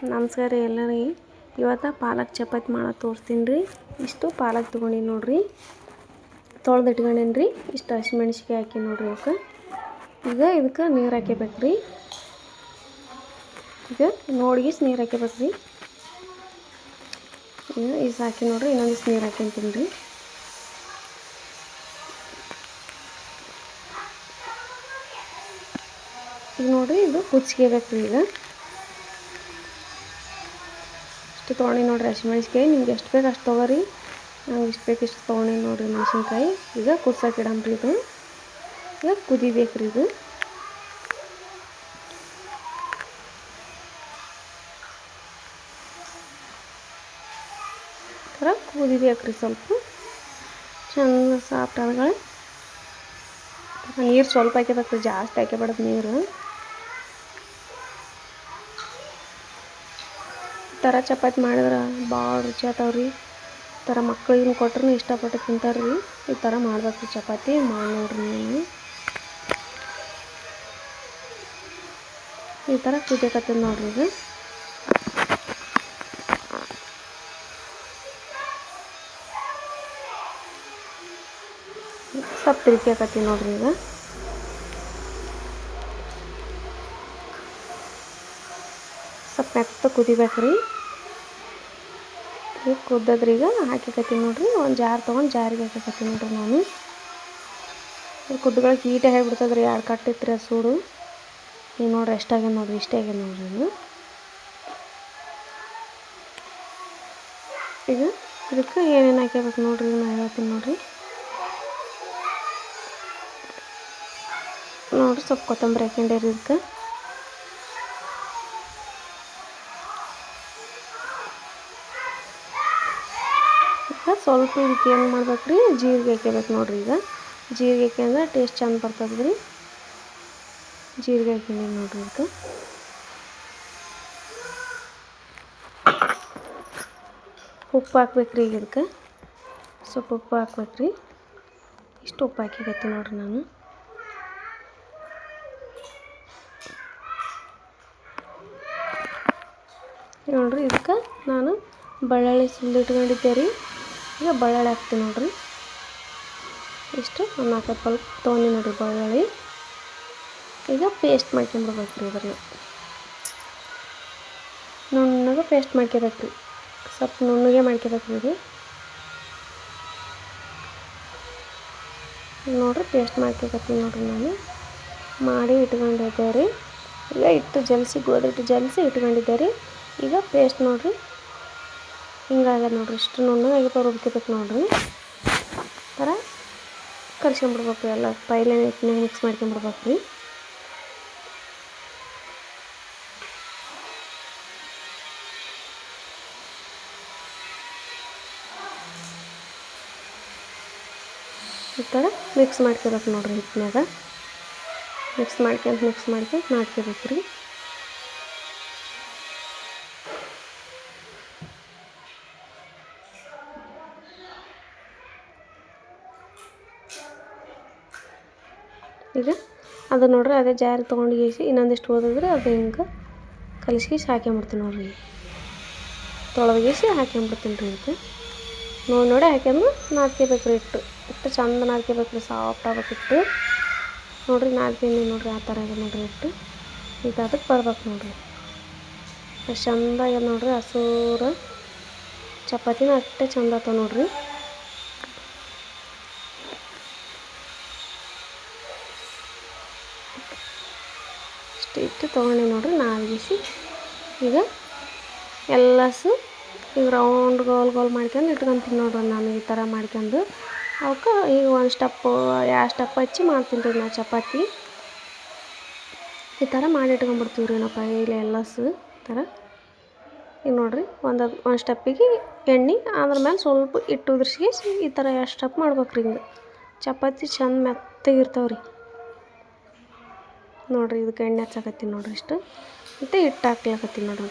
ನಮಸ್ಕಾರ ರೀ ಎಲ್ಲರಿಗೆ. ಇವತ್ತು ಪಾಲಕ್ ಚಪಾತಿ ಮಾಡೋದು ತೋರಿಸ್ತೀನಿ ರೀ. ಇಷ್ಟು ಪಾಲಕ್ ತೊಗೊಂಡಿನಿ ನೋಡಿರಿ, ತೊಳೆದು ಇಟ್ಕೊಂಡೇನಿ ರೀ. ಇಷ್ಟು ಹಸಿಮೆಣ್ಸಿಕಾಯಿ ಹಾಕಿ ನೋಡಿರಿ ಇವಕ್ಕೆ. ಈಗ ಇದಕ್ಕೆ ನೀರು ಹಾಕಬೇಕು ರೀ. ಈಗ ನೋಡಿಗಿಸ್ ನೀರು ಹಾಕಬೇಕು ರೀ. ಈಗ ಇಷ್ಟು ಹಾಕಿ ನೋಡಿರಿ, ಇನ್ನೊಂದಿಷ್ಟು ನೀರು ಹಾಕ್ಯಂತೀನಿ ರೀ. ಈಗ ನೋಡಿರಿ, ಇದು ಕುಚ್ಕೋಬೇಕು ರೀ. ಈಗ ಇಷ್ಟು ತೊಗೊಂಡು ನೋಡಿರಿ ಹಸಿಮೆಣ್ಸಿಕಾಯಿ. ನಿಮ್ಗೆ ಎಷ್ಟು ಬೇಕು ಅಷ್ಟು ತೊಗೊರಿ. ನಂಗೆ ಇಷ್ಟು ಬೇಕು ಇಷ್ಟು ತೊಗೊಂಡು ನೋಡಿರಿ ಮೆಣಸಿನ್ಕಾಯಿ. ಈಗ ಕುದ್ಸಕ್ಕೆ ಇಡಂಬ್ರಿ. ಇದು ಈಗ ಕುದಿಬೇಕು ರೀ. ಇದು ಥರ ಕುದಿಬೇಕು ರೀ. ಸ್ವಲ್ಪ ಚಂದ ಸಾಫ್ಟ್ ಆದಗಳು. ನೀರು ಸ್ವಲ್ಪ ಹಾಕಬೇಕು ರೀ, ಜಾಸ್ತಿ ಹಾಕಬೇಡದು ನೀರು. ಈ ಥರ ಚಪಾತಿ ಮಾಡಿದ್ರೆ ಭಾಳ ರುಚಿ ಆಗ್ತಾವ್ರಿ. ಈ ಥರ ಮಕ್ಳಿಗೆ ಕೊಟ್ರೂ ಇಷ್ಟಪಟ್ಟು ತಿಂತಾರೆ ರೀ. ಈ ಥರ ಮಾಡ್ಬೇಕು ಚಪಾತಿ ಮಾಡಿ ನೋಡ್ರಿ ನೀವು. ಈ ಥರ ಕುದಿಯಕತ್ತದ ನೋಡ್ರಿ. ಈಗ ಸ್ವಲ್ಪ ತಿರ್ಗಾಕತ್ತೀವಿ ನೋಡ್ರಿ. ಈಗ ಸ್ವಲ್ಪ ಮೆತ್ತ ಕುದಿಬೇಕ್ರಿ. ಈಗ ಕುದ್ದದ್ರಿ. ಈಗ ಹಾಕಿಕತ್ತೀನಿ ನೋಡ್ರಿ. ಒಂದು ಜಾರ್ ತೊಗೊಂಡು ಜಾರಿಗೆ ಹಾಕಕತ್ತೀನಿ ನೋಡ್ರಿ ನಾನು. ಕುದ್ಗಳಿಗೆ ಈಟೆ ಆಗಿಬಿಡ್ತದ್ರಿ. 2 ಕಟ್ಟಿತ್ರಿ ಅದು ಸೂಡು. ಈಗ ನೋಡ್ರಿ ಎಷ್ಟಾಗ್ಯದ ನೋಡ್ರಿ. ಇಷ್ಟೇ ಆಗ್ಯದ ನೋಡ್ರಿ. ಈಗ ಇದಕ್ಕೆ ಏನೇನು ಹಾಕ್ಯಬೇಕು ನೋಡ್ರಿ. ನಾನು ಹೇಳ್ತೀನಿ ನೋಡ್ರಿ. ನೋಡ್ರಿ ಸ್ವಲ್ಪ ಕೊತ್ತಂಬರಿ ಹಾಕ್ಯಂಡೇರಿ. ಇದಕ್ಕೆ ಸ್ವಲ್ಪ ಇದಕ್ಕೆ ಏನು ಮಾಡ್ಬೇಕು ರೀ, ಜೀರಿಗೆ ಹಾಕ್ಯಬೇಕು ನೋಡ್ರಿ. ಈಗ ಜೀರಿಗೆ ಹಾಕ್ಯಂದ್ರೆ ಟೇಸ್ಟ್ ಚಂದ ಬರ್ತದೆ ರೀ. ಜೀರಿಗೆ ಹಾಕ್ಯಂಡಿ ನೋಡ್ರಿ. ಇದಕ್ಕೆ ಉಪ್ಪು ಹಾಕ್ಬೇಕು ರೀ. ಈಗ ಇದಕ್ಕೆ ಸ್ವಲ್ಪ ಉಪ್ಪು ಹಾಕ್ಬೇಕು ರೀ. ಇಷ್ಟು ಉಪ್ಪು ಹಾಕಿಕತ್ತೀನಿ ನೋಡ್ರಿ ನಾನು. ನೋಡ್ರಿ ಇದಕ್ಕೆ ನಾನು ಬೆಳ್ಳುಳ್ಳಿ ಸುಲಿದಿಟ್ಕೊಂಡಿದ್ದೆ ರೀ. ಈಗ ಬೆಳ್ಳುಳ್ಳಿ ಹಾಕ್ತೀನಿ ನೋಡ್ರಿ. ಇಷ್ಟು ಒಂದು 4 ಪಲ್ಪ್ ತೊಗೊಂಡು ನೋಡ್ರಿ ಬೆಳ್ಳುಳ್ಳಿ. ಈಗ ಪೇಸ್ಟ್ ಮಾಡ್ಕೊಂಬಿಡ್ಬೇಕು ರೀ. ಇದ್ರನ್ನ ನುಣ್ಣಗೆ ಪೇಸ್ಟ್ ಮಾಡ್ಕೋಬೇಕು ರೀ. ಸ್ವಲ್ಪ ನುಣ್ಣಗೆ ಮಾಡ್ಕೋಬೇಕು ರೀ. ಇದು ನೋಡ್ರಿ ಪೇಸ್ಟ್ ಮಾಡ್ಕೊಕತ್ತೀನಿ ನೋಡ್ರಿ ನಾನು. ಮಾಡಿ ಇಟ್ಕೊಂಡಿದ್ದೆ ರೀ. ಈಗ ಗೋಧಿ ಹಿಟ್ಟು ಜಲಸಿ ಇಟ್ಕೊಂಡಿದ್ದೆ ರೀ. ಈಗ ಪೇಸ್ಟ್ ನೋಡ್ರಿ ಹಿಂಗಾಗ್ಯದ ನೋಡ್ರಿ. ಇಷ್ಟು ನುಣ್ಣಗೆ ರುಬ್ಕೋಬೇಕು ನೋಡ್ರಿ. ಥರ ಕಲ್ಸ್ಕೊಂಬಿಡ್ಬೇಕು ರೀ. ಎಲ್ಲ ಪೈಲೆ ಹಿಟ್ಟಿನಾಗ ಮಿಕ್ಸ್ ಮಾಡ್ಕೊಂಬಿಡ್ಬೇಕು ರೀ. ಈ ಥರ ಮಿಕ್ಸ್ ಮಾಡ್ಕೋಬೇಕು ನೋಡ್ರಿ. ಹಿಟ್ಟಿನಾಗ ಮಿಕ್ಸ್ ಮಾಡ್ಕೊಂಡು ಮಾಡ್ಕೋಬೇಕು ರೀ. ಈಗ ಅದು ನೋಡ್ರಿ ಅದೇ ಜಾರಿ ತೊಗೊಂಡು ಗೀಸಿ ಇನ್ನೊಂದಿಷ್ಟು ಹೋದ್ರೆ ಅದು ಹಿಂಗೆ ಕಲಿಸ್ಗೀಸಿ ಹಾಕ್ಕೊಂಬಿಡ್ತೀನಿ ನೋಡ್ರಿ. ತೊಳೆದು ಗೀಸಿ ಹಾಕ್ಕೊಂಬಿಡ್ತೀನಿ ರೀ. ಇದಕ್ಕೆ ನೋಡಿ ಹಾಕ್ಯಂದು ನಾದ್ಕೋಬೇಕು ರೀ. ಇಟ್ಟು ಚಂದ ನಾದ್ಕೋಬೇಕು ರೀ. ಸಾಫ್ಟ್ ಆಗ್ಬೇಕು ಇಟ್ಟು ನೋಡ್ರಿ. ನಾದ್ಕೊಂಡು ನೋಡ್ರಿ ಆ ಥರ ಆಗ್ಯದ ನೋಡ್ರಿ. ಈಗ ಅದಕ್ಕೆ ಬರ್ಬೇಕು ನೋಡ್ರಿ. ಅಷ್ಟು ಚಂದ ಆಗ್ಯದ ನೋಡ್ರಿ. ಹಸೂರು ಚಪಾತಿನ ಅಷ್ಟೇ ಚಂದ ಆಗ್ತಾವ ನೋಡ್ರಿ. ಇಷ್ಟು ತೊಗೊಂಡು ನೋಡ್ರಿ ನಾದ್ಗಿಸಿ. ಈಗ ಎಲ್ಲಸು ಈಗ ರೌಂಡ್ ಗೋಲ್ ಮಾಡ್ಕೊಂಡು ಇಟ್ಕೊತೀನಿ ನೋಡ್ರಿ ನಾನು. ಈ ಥರ ಮಾಡ್ಕೊಂಡು ಅವಕ್ಕೆ ಈಗ 1 ಸ್ಟೆಪ್ಪು 2 ಸ್ಟೆಪ್ ಹಚ್ಚಿ ಮಾಡ್ತೀನಿ ರೀ ನಾನು ಚಪಾತಿ. ಈ ಥರ ಮಾಡಿ ಇಟ್ಕೊಂಡ್ಬಿಡ್ತೀವಿ ರೀ ನಾವು ಪೈಲೆ ಎಲ್ಲಸು ಈ ಥರ. ಈಗ ನೋಡ್ರಿ ಒಂದು ಸ್ಟೆಪ್ಪಿಗೆ ಎಣ್ಣೆ ಅದ್ರ ಮೇಲೆ ಸ್ವಲ್ಪ ಹಿಟ್ಟು ಉದುರಿಸಿ ಈ ಥರ 2 ಸ್ಟೆಪ್ ಮಾಡ್ಬೇಕು ರೀ. ಹಿಂಗೆ ಚಪಾತಿ ಚಂದ ಮೆತ್ತಗಿರ್ತಾವ್ರಿ ನೋಡ್ರಿ. ಇದಕ್ಕೆ ಎಣ್ಣೆ ಹಚ್ಚಾಕತ್ತೀನಿ ನೋಡ್ರಿ. ಇಷ್ಟು ಮತ್ತು ಹಿಟ್ಟು ಹಾಕ್ಲಕತ್ತೀನಿ ನೋಡ್ರಿ.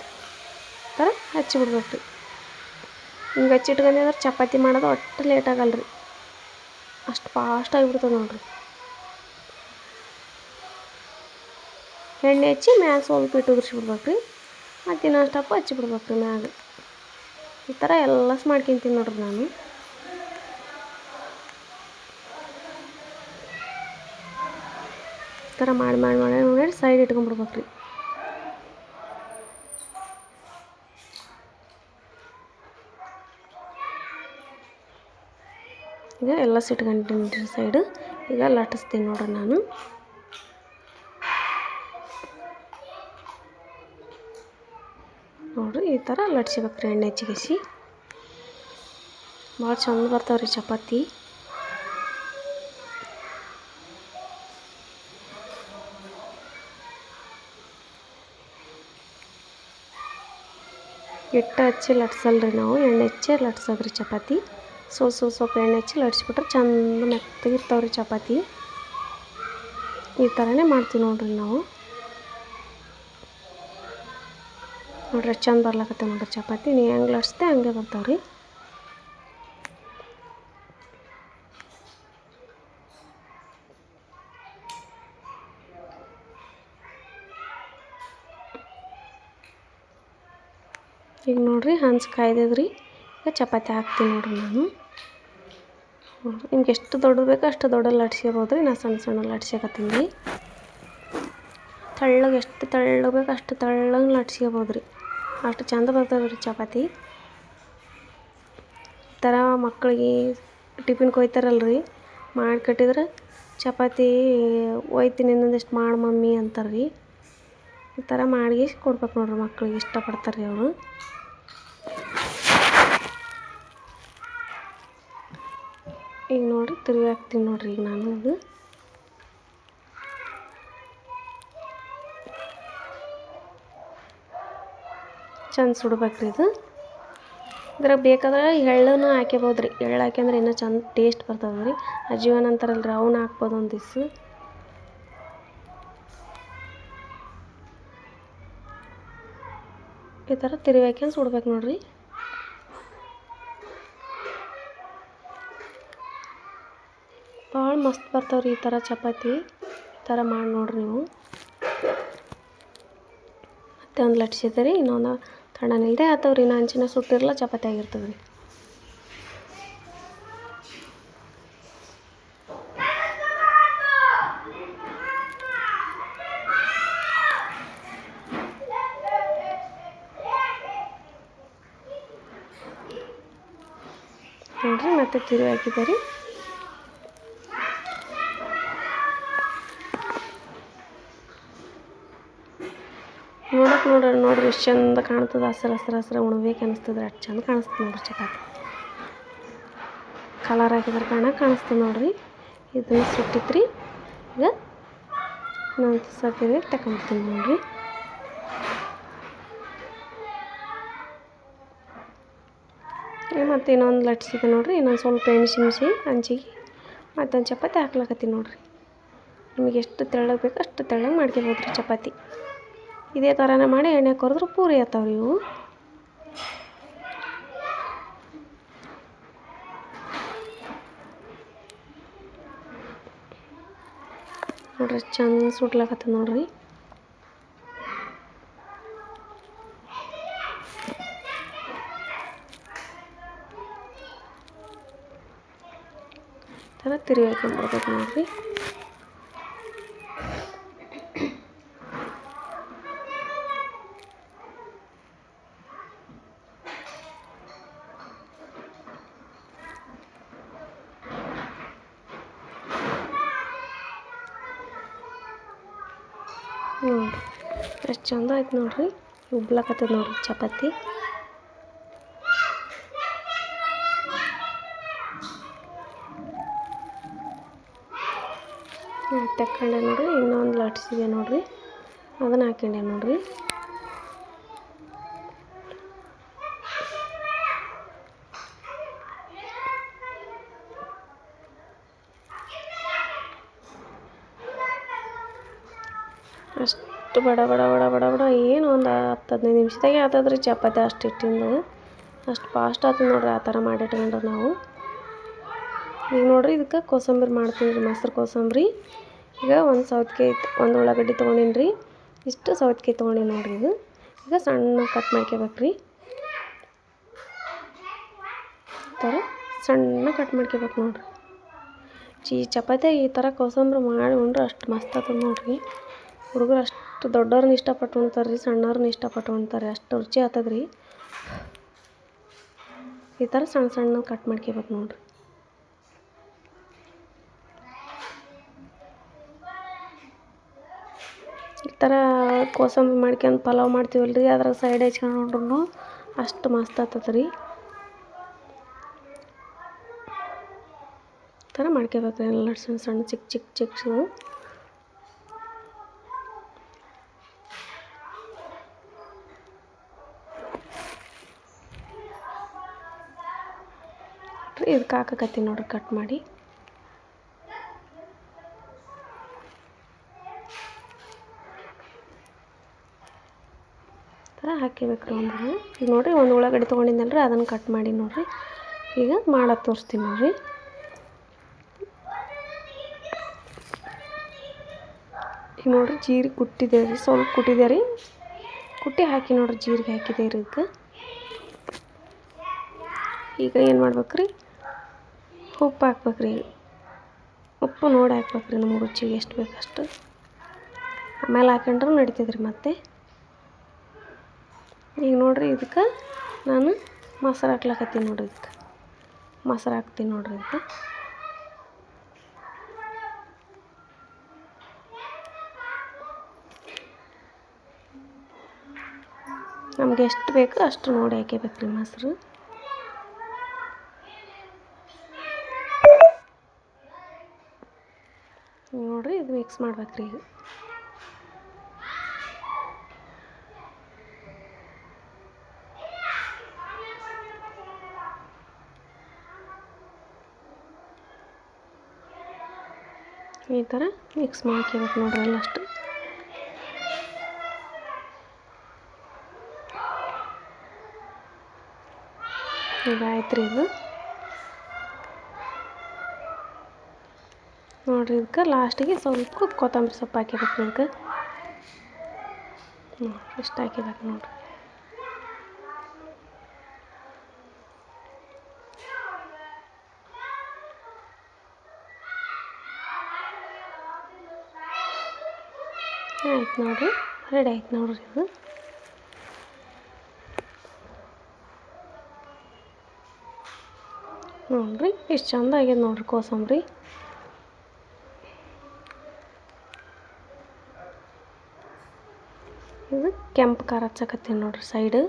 ಈ ಥರ ಹಚ್ಚಿಬಿಡ್ಬೇಕು ರೀ. ಹಿಂಗೆ ಹಚ್ಚಿಟ್ಕೊಂಡಿದ್ರೆ ಚಪಾತಿ ಮಾಡೋದು ಒಟ್ಟು ಲೇಟ್ ಆಗಲ್ಲ ರೀ. ಅಷ್ಟು ಫಾಸ್ಟ್ ಆಗಿಬಿಡ್ತದೆ ನೋಡ್ರಿ. ಎಣ್ಣೆ ಹಚ್ಚಿ ಮ್ಯಾಲೆ ಸ್ವಲ್ಪ ಹಿಟ್ಟು ಉದುರಿಸ್ಬಿಡ್ಬೇಕು ರೀ. ಮತ್ತು ಇನ್ನೊಂದು ಸ್ಟೆಪ್ ಹಚ್ಚಿಬಿಡ್ಬೇಕು ರೀ ಮ್ಯಾಗ. ಈ ಥರ ಎಲ್ಲ ಮಾಡ್ಕೊತೀನಿ ನೋಡ್ರಿ ನಾನು. ಈ ಥರ ಮಾಡಿ ನೋಡಿ ಸೈಡ್ ಇಟ್ಕೊಂಡ್ಬಿಡ್ಬೇಕು ರೀ. ಈಗ ಎಲ್ಲ ಇಟ್ಕೊಂತೀನಿ ರೀ ಸೈಡು. ಈಗ ಲಟ್ಟಿಸ್ತೀನಿ ನೋಡ್ರಿ ನಾನು. ನೋಡಿರಿ ಈ ಥರ ಲಟ್ಸ್ಬೇಕ್ರಿ ಎಣ್ಣೆ ಹಚ್ಚಿಗೆಸಿ. ಭಾಳ ಚಂದ ಬರ್ತಾವ್ರಿ ಚಪಾತಿ. ಹಿಟ್ಟು ಹಚ್ಚಿ ಲಟ್ಸಲ್ರಿ ನಾವು, ಎಣ್ಣೆ ಹಚ್ಚಿ ಲಟ್ಸೋದ್ರಿ ಚಪಾತಿ. ಸ್ವಲ್ಪ ಎಣ್ಣೆ ಹಚ್ಚಿ ಲಟ್ಸ್ಬಿಟ್ರೆ ಚಂದ ಮೆತ್ತಗಿರ್ತಾವ್ರಿ ಚಪಾತಿ. ಈ ಥರನೇ ಮಾಡ್ತೀವಿ ನೋಡ್ರಿ ನಾವು. ನೋಡ್ರಿ ಚಂದ ಬರ್ಲಕತ್ತ ನೋಡ್ರಿ ಚಪಾತಿ. ನೀವು ಹೆಂಗೆ ಲಟ್ಸ್ತೆ ಹಂಗೆ ಬರ್ತಾವ್ರಿ. ಈಗ ನೋಡ್ರಿ ಹಂಚು ಕಾಯ್ದದ್ರಿ. ಈಗ ಚಪಾತಿ ಹಾಕ್ತೀನಿ ನೋಡ್ರಿ ನಾನು. ನಿಮ್ಗೆ ಎಷ್ಟು ದೊಡ್ಡದು ಬೇಕೋ ಅಷ್ಟು ದೊಡ್ಡ ಲಟ್ಸ್ಕೊಬೋದು ರೀ. ನಾನು ಸಣ್ಣ ಲಟ್ಸ್ಕೊತೀನಿ ರೀ. ತೆಳ್ಳಗೆ ಎಷ್ಟು ತೆಳ್ಳಗೆ ಬೇಕೋ ಅಷ್ಟು ತೆಳ್ಳಗೆ ಲಟ್ಸ್ಕೊಬೋದು ರೀ. ಅಷ್ಟು ಚಂದ ಬರ್ತದೆ ರೀ ಚಪಾತಿ. ಈ ಥರ ಮಕ್ಕಳಿಗೆ ಟಿಫಿನ್ಗೆ ಒಯ್ತಾರಲ್ರಿ, ಮಾಡಿ ಕಟ್ಟಿದ್ರೆ ಚಪಾತಿ ಒಯ್ತೀನಿ ಇನ್ನೊಂದಿಷ್ಟು ಮಾಡಿ ಮಮ್ಮಿ ಅಂತಾರೆ ರೀ. ಈ ಥರ ಮಾಡಿ ಕೊಡ್ಬೇಕು ನೋಡ್ರಿ ಮಕ್ಳಿಗೆ, ಇಷ್ಟಪಡ್ತಾರೆ ರೀ ಅವರು. ಈಗ ನೋಡಿರಿ ತಿರುಗಿ ಹಾಕ್ತೀನಿ ನೋಡ್ರಿ ಈಗ ನಾನು. ಇದು ಚಂದ ಸುಡ್ಬೇಕ್ರಿ ಇದು. ಇದ್ರಾಗ ಬೇಕಾದ್ರೆ ಎಳ್ಳನ್ನು ಹಾಕ್ಯಬೋದು ರೀ. ಎಳ್ಳು ಹಾಕ್ಯಂದ್ರೆ ಇನ್ನೂ ಚಂದ ಟೇಸ್ಟ್ ಬರ್ತದೆ ರೀ. ಅಜ್ವಾನ ಅಂತಾರಲ್ರಿ, ಅವನ್ನ ಹಾಕ್ಬೋದು ಒಂದಿವ್ಸ. ಈ ಥರ ತಿರುಗಿ ಹಾಕ್ಯಂಡು ಸುಡ್ಬೇಕು ನೋಡ್ರಿ. ಭಾಳ ಮಸ್ತ್ ಬರ್ತಾವ್ರಿ ಈ ಥರ ಚಪಾತಿ. ಈ ಥರ ಮಾಡಿ ನೋಡ್ರಿ ನೀವು. ಮತ್ತೆ ಒಂದು ಲಟ್ಸಿದೆ ರೀ, ಇನ್ನೊಂದು ತಣ್ಣನಿಲ್ಲದೆ ಆತವ್ರಿ. ಇನ್ನು ಹಂಚಿನ ಸುಟ್ಟಿರಲ್ಲ ಚಪಾತಿ ಆಗಿರ್ತದೆ ರೀ. ನೋಡ್ರಿ ಮತ್ತೆ ತಿರುಗಿ ಹಾಕಿದೆ ರೀ. ನೋಡ್ರಿ ಎಷ್ಟು ಚಂದ ಕಾಣ್ತದೆ. ಹಸ್ರು ಉಣ್ಬೇಕು ಅನಿಸ್ತದೆ. ಅಷ್ಟು ಚಂದ ಕಾಣಿಸ್ತದೆ ನೋಡ್ರಿ ಚಪಾತಿ. ಕಲರ್ ಹಾಕಿದ್ರೆ ಕಾಣಿಸ್ತದೆ ನೋಡ್ರಿ. ಇದನ್ನು ಸುಟ್ಟಿತ್ರಿ. ಈಗ ಇನ್ನೊಂದು ಸತಿ ತಗೊಂಡ್ತೀನಿ ನೋಡ್ರಿ. ಮತ್ತು ಇನ್ನೊಂದು ಲಟ್ಸಿದೆ ನೋಡ್ರಿ. ಇನ್ನೊಂದು ಸ್ವಲ್ಪ ಎಣ್ಣೆ ಸಿಮ್ಸಿ ಹಂಚಿಗೆ ಮತ್ತೊಂದು ಚಪಾತಿ ಹಾಕ್ಲಕತ್ತೀನಿ ನೋಡ್ರಿ. ನಿಮಗೆ ಎಷ್ಟು ತೆಳ್ಳಗೆ ಬೇಕೋ ಅಷ್ಟು ತೆಳ್ಳಗೆ ಮಾಡ್ಕೊಬೋದು ರೀ ಚಪಾತಿ. ಇದೇ ಥರನೇ ಮಾಡಿ ಎಣ್ಣೆ ಕೊರೆದ್ರೆ ಪೂರಿ ಆತಾವ್ರಿ ಇವು. ನೋಡ್ರಿ ಚಂದ ಸುಡ್ಲಕತ್ತದ ನೋಡ್ರಿ. ಥರ ತಿರುಗಿ ಹಾಕೊಂಡ್ಬಿಡ್ಬೇಕು ನೋಡ್ರಿ. ಎಷ್ಟು ಚಂದ ಆಯ್ತು ನೋಡ್ರಿ. ಉಬ್ಲಕತ್ತದ ನೋಡ್ರಿ ಚಪಾತಿ. ತಕ್ಕೊಂಡೆ ನೋಡ್ರಿ. ಇನ್ನೊಂದು ಲಟ್ಸಿದೆ ನೋಡ್ರಿ, ಅದನ್ನು ಹಾಕೊಂಡೆ ನೋಡ್ರಿ. ಅಷ್ಟು ಬಡ ಏನು ಒಂದು 10-15 ನಿಮಿಷದಾಗೆ ಆಗ್ತದ್ರಿ ಚಪಾತಿ. ಅಷ್ಟು ಹಿಟ್ಟಿಂದು ಅಷ್ಟು ಫಾಸ್ಟ್ ಆಗ್ತದೆ ನೋಡ್ರಿ. ಆ ಥರ ಮಾಡಿ ಇಟ್ಕೊಂಡ್ರೆ ನಾವು. ಈಗ ನೋಡ್ರಿ ಇದಕ್ಕೆ ಕೋಸಂಬರಿ ಮಾಡ್ತೀನಿ ರೀ, ಮೊಸರು ಕೋಸಂಬರಿ. ಈಗ ಒಂದು ಉಳ್ಳಾಗಡ್ಡಿ ತೊಗೊಂಡಿನಿ ರೀ. ಇಷ್ಟು ಸೌತೆಕಾಯಿ ತೊಗೊಂಡಿನಿ ನೋಡ್ರಿ. ಈಗ ಈಗ ಸಣ್ಣ ಕಟ್ ಮಾಡ್ಕೋಬೇಕ್ರಿ. ಈ ಥರ ಸಣ್ಣ ಕಟ್ ಮಾಡ್ಕೋಬೇಕು ನೋಡಿರಿ. ಚಪಾತಿ ಈ ಥರ ಕೋಸಂಬರಿ ಮಾಡಿ ಉಂಡ್ರೆ ಅಷ್ಟು ಮಸ್ತ್ ಆಗ್ತದೆ ನೋಡಿರಿ. ಹುಡುಗರು ಅಷ್ಟು ದೊಡ್ಡವ್ರನ್ನ ಇಷ್ಟಪಟ್ಟು ಉಣ್ತಾರೆ ರೀ, ಸಣ್ಣವ್ರನ್ನ ಇಷ್ಟಪಟ್ಟು ಉಣ್ತಾರೆ, ಅಷ್ಟು ರುಚಿ ಆಗ್ತದೆ ರೀ. ಈ ಥರ ಸಣ್ಣ ಸಣ್ಣ ಕಟ್ ಮಾಡ್ಕೋಬೇಕು ನೋಡಿರಿ. ಈ ಥರ ಕೋಸಂಬರಿ ಮಾಡ್ಕೊಂಡು ಪಲಾವ್ ಮಾಡ್ತೀವಲ್ಲ ರೀ, ಅದ್ರಾಗ ಸೈಡ್ ಹಚ್ಕೊಂಡ್ರು ಅಷ್ಟು ಮಸ್ತ್ ಆಗ್ತದೆ ರೀ. ಈ ಥರ ಮಾಡ್ಕೋಬೇಕು ಎಲ್ಲ ಸಣ್ಣ ಸಣ್ಣ ಚಿಕ್ಕ ಇದಕ್ಕೆ ಹಾಕಕತ್ತೀನಿ ನೋಡ್ರಿ ಕಟ್ ಮಾಡಿ. ಥರ ಹಾಕಿಬೇಕ್ರಿ ಒಂದು. ಈಗ ನೋಡಿರಿ ಒಂದು ಉಳ್ಳಾಗಡ್ಡಿ ತೊಗೊಂಡಿದ್ದಲ್ರಿ ಅದನ್ನು ಕಟ್ ಮಾಡಿ ನೋಡಿರಿ. ಈಗ ಮಾಡೋದು ತೋರಿಸ್ತೀನಿ ನೋಡಿರಿ. ಈಗ ನೋಡಿರಿ ಜೀರಿಗೆ ಕುಟ್ಟಿದೆ ರೀ, ಸ್ವಲ್ಪ ಕುಟ್ಟಿದೆ ರೀ, ಕುಟ್ಟಿ ಹಾಕಿ ನೋಡಿರಿ ಜೀರಿಗೆ ಹಾಕಿದೆ ರೀ ಇದಕ್ಕೆ. ಈಗ ಏನು ಮಾಡ್ಬೇಕ್ರಿ, ಉಪ್ಪು ಹಾಕ್ಬೇಕ್ರಿ. ಉಪ್ಪು ನೋಡಿ ಹಾಕ್ಬೇಕ್ರಿ ನಮ್ಮ ರುಚಿಗೆ ಎಷ್ಟು ಬೇಕಷ್ಟು. ಆಮೇಲೆ ಹಾಕೊಂಡ್ರೆ ನಡಿತೈತೆ ರೀ ಮತ್ತೆ. ಈಗ ನೋಡಿರಿ ಇದಕ್ಕೆ ನಾನು ಮೊಸರು ಹಾಕ್ಲಕತ್ತೀನಿ ನೋಡಿರಿ. ಇದಕ್ಕೆ ಮೊಸರು ಹಾಕ್ತೀನಿ ನೋಡಿರಿ. ಇದಕ್ಕೆ ನಮ್ಗೆ ಎಷ್ಟು ಬೇಕು ಅಷ್ಟು ನೋಡಿ ಹಾಕಬೇಕ್ರಿ ಮೊಸರು. ನೋಡಿರಿ ಇದು ಮಿಕ್ಸ್ ಮಾಡ್ಬೇಕ್ರಿ. ಈಗ ಈ ಥರ ಮಿಕ್ಸ್ ಮಾಡ್ಕೋಬೇಕು ನೋಡ್ರಿ ಎಲ್ಲಷ್ಟು. ಈಗ ಆಯ್ತು ರೀ ಇದು. ನೋಡಿರಿ ಇದಕ್ಕೆ ಲಾಸ್ಟಿಗೆ ಸ್ವಲ್ಪ ಕೊತ್ತಂಬರಿ ಸೊಪ್ಪು ಹಾಕಿಬೇಕು. ಇದಕ್ಕೆ ಇಷ್ಟು ಹಾಕಿಬೇಕು ನೋಡಿರಿ. ಆಯ್ತು ನೋಡಿರಿ, ರೆಡಿ ಆಯ್ತು ನೋಡಿರಿ ಇದು. ನೋಡಿರಿ ಎಷ್ಟು ಚಂದ ಆಗ್ಯದ ನೋಡಿರಿ ಕೋಸಂಬರಿ. ಇದು ಕೆಂಪು ಖಾರ ಹಚ್ಚಕತ್ತೀನಿ ನೋಡಿರಿ ಸೈಡ್.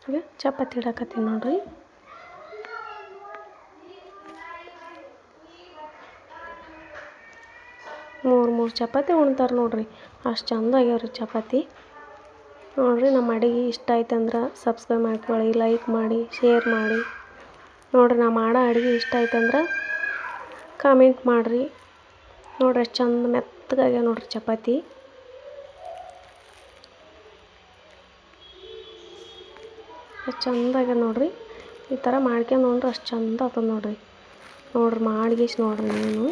ಈಗ ಚಪಾತಿ ಇಡಕತ್ತೀನಿ ನೋಡಿರಿ. ಮೂರು ಚಪಾತಿ ಉಣ್ತಾರೆ ನೋಡಿರಿ, ಅಷ್ಟು ಚಂದ ಆಗ್ಯಾವ್ರಿ ಚಪಾತಿ. ನೋಡಿರಿ ನಮ್ಮ ಅಡುಗೆ ಇಷ್ಟ ಆಯ್ತು ಅಂದ್ರೆ ಸಬ್ಸ್ಕ್ರೈಬ್ ಮಾಡ್ಕೊಳ್ಳಿ, ಲೈಕ್ ಮಾಡಿ, ಶೇರ್ ಮಾಡಿ. ನೋಡಿರಿ ನಾ ಮಾಡೋ ಅಡುಗೆ ಇಷ್ಟ ಆಯ್ತು ಅಂದ್ರೆ ಕಾಮೆಂಟ್ ಮಾಡಿರಿ. ನೋಡಿರಿ ಎಷ್ಟು ಚಂದ ಮೆತ್ತಗಾಗ್ಯಾವ ನೋಡಿರಿ ಚಪಾತಿ. ಎಷ್ಟು ಚಂದ ಆಗ್ಯಾದ ನೋಡಿರಿ. ಈ ಥರ ಮಾಡ್ಕೊಂಡು ನೋಡ್ರಿ ಅಷ್ಟು ಚಂದ ಆಗ್ತದೆ ನೋಡಿರಿ. ನೋಡಿರಿ ಮಾಡಿಗಿಸ್ ನೋಡಿರಿ ನೀವು.